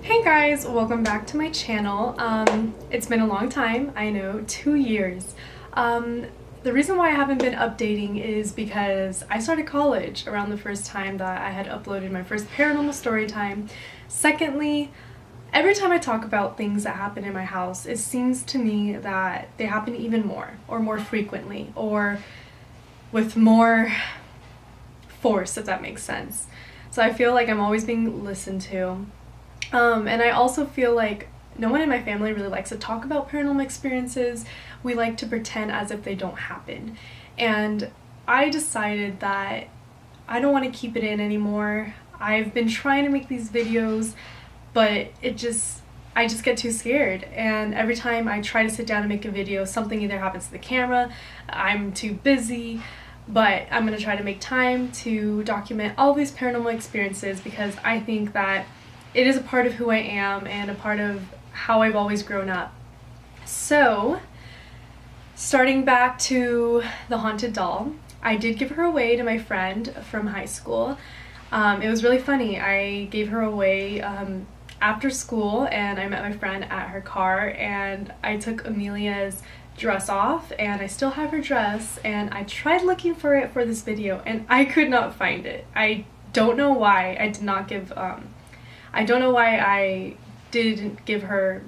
Hey guys, welcome back to my channel. It's been a long time, I know, 2 years. The reason why I haven't been updating is because I started college around the first time that I had uploaded my first paranormal story time. Secondly, every time I talk about things that happen in my house, it seems to me that they happen even more, or more frequently, or with more force, if that makes sense. So I feel like I'm always being listened to. And I also feel like no one in my family really likes to talk about paranormal experiences. We like to pretend as if they don't happen. And I decided that I don't want to keep it in anymore. I've been trying to make these videos, but I just get too scared. And every time I try to sit down and make a video, something either happens to the camera, I'm too busy, but I'm going to try to make time to document all these paranormal experiences because I think that it is a part of who I am and a part of how I've always grown up. So, starting back to the haunted doll, I did give her away to my friend from high school. It was really funny. I gave her away after school and I met my friend at her car and I took Amelia's dress off and I still have her dress and I tried looking for it for this video and I could not find it. I don't know why I did not give I don't know why I didn't give her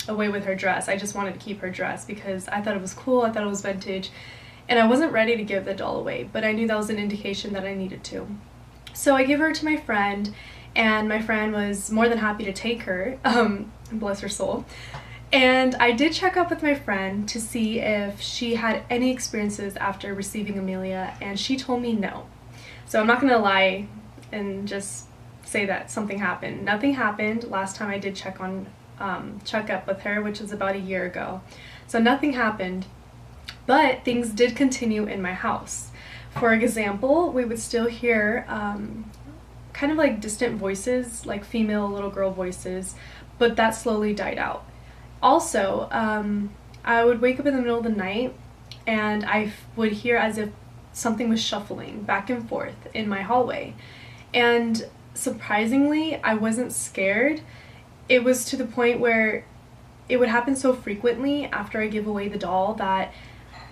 away with her dress. I just wanted to keep her dress because I thought it was cool, I thought it was vintage, and I wasn't ready to give the doll away, but I knew that was an indication that I needed to. So I gave her to my friend, and my friend was more than happy to take her, bless her soul. And I did check up with my friend to see if she had any experiences after receiving Amelia, and she told me no. So I'm not gonna lie and just say that something happened. Nothing happened last time I did check up with her, which was about a year ago. So nothing happened, but things did continue in my house. For example, we would still hear kind of like distant voices, like female little girl voices, but that slowly died out. Also, I would wake up in the middle of the night and I would hear as if something was shuffling back and forth in my hallway. And surprisingly, I wasn't scared. It was to the point where it would happen so frequently after I give away the doll that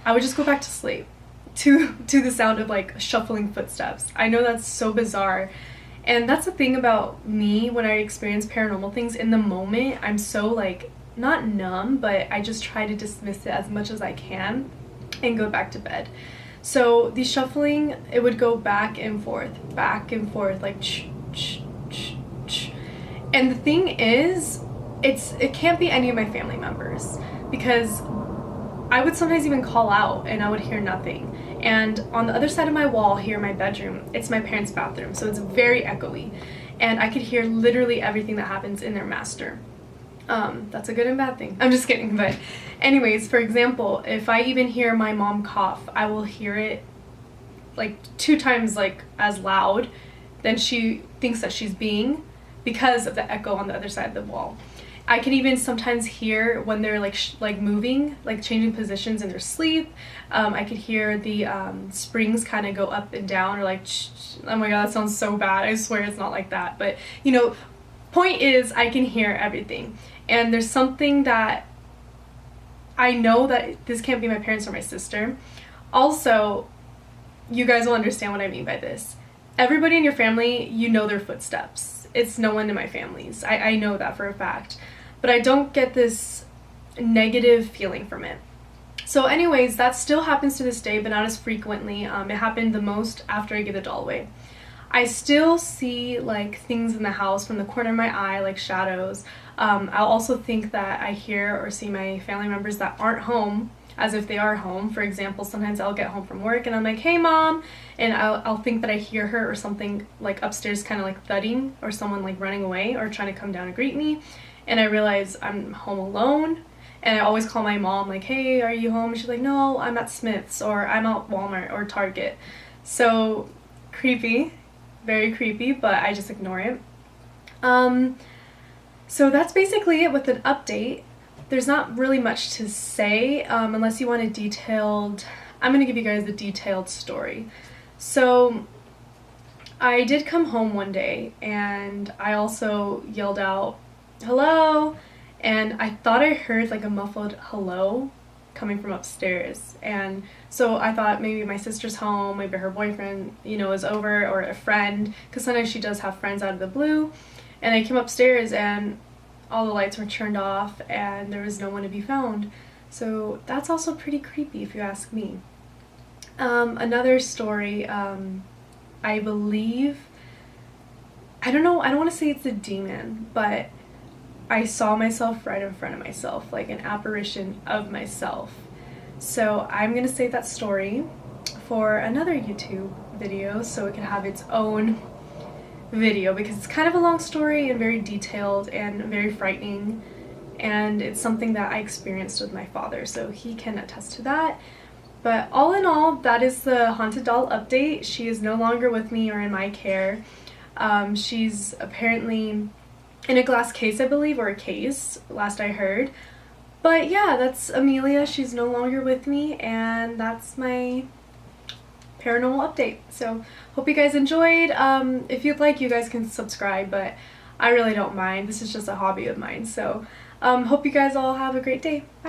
I would just go back to sleep to the sound of like shuffling footsteps. I know that's so bizarre. And that's the thing about me when I experience paranormal things. In the moment, I'm so like, not numb, but I just try to dismiss it as much as I can and go back to bed. So the shuffling, it would go back and forth, like and the thing is, it can't be any of my family members because I would sometimes even call out and I would hear nothing. And on the other side of my wall here in my bedroom, it's my parents' bathroom, so it's very echoey. And I could hear literally everything that happens in their master. That's a good and bad thing. I'm just kidding, but anyways, for example, if I even hear my mom cough, I will hear it like 2 times like as loud than she thinks that she's being because of the echo on the other side of the wall. I can even sometimes hear when they're like moving, like changing positions in their sleep. I could hear the springs kind of go up and down or like, oh my god, that sounds so bad. I swear it's not like that. But you know, point is I can hear everything. And there's something that I know that this can't be my parents or my sister. Also, you guys will understand what I mean by this. Everybody in your family, you know their footsteps. It's no one in my family's. I know that for a fact. But I don't get this negative feeling from it. So anyways, that still happens to this day, but not as frequently. It happened the most after I give the doll away. I still see like things in the house from the corner of my eye, like shadows. I'll also think that I hear or see my family members that aren't home as if they are home. For example, sometimes I'll get home from work and I'm like, hey mom, and I'll think that I hear her or something like upstairs kind of like thudding or someone like running away or trying to come down and greet me, and I realize I'm home alone. And I always call my mom like, hey, are you home? And she's like, no, I'm at Smith's or I'm at Walmart or Target. So creepy, very creepy, but I just ignore it. So that's basically it with an update. There's not really much to say unless you want a detailed, I'm going to give you guys a detailed story. So I did come home one day and I also yelled out hello, and I thought I heard like a muffled hello coming from upstairs, and so I thought maybe my sister's home, maybe her boyfriend, you know, is over, or a friend, because sometimes she does have friends out of the blue. And I came upstairs and all the lights were turned off and there was no one to be found. So that's also pretty creepy if you ask me. Another story, I believe, I don't know, I don't want to say it's a demon, but I saw myself right in front of myself, like an apparition of myself. So I'm gonna save that story for another YouTube video so it can have its own video, because it's kind of a long story and very detailed and very frightening, and it's something that I experienced with my father, so he can attest to that. But all in all, that is the haunted doll update. She is no longer with me or in my care. She's apparently in a glass case, I believe, or a case, last I heard. But yeah, that's Amelia. She's no longer with me, and that's my paranormal update. So hope you guys enjoyed. If you'd like, you guys can subscribe, but I really don't mind. This is just a hobby of mine. So hope you guys all have a great day. Bye.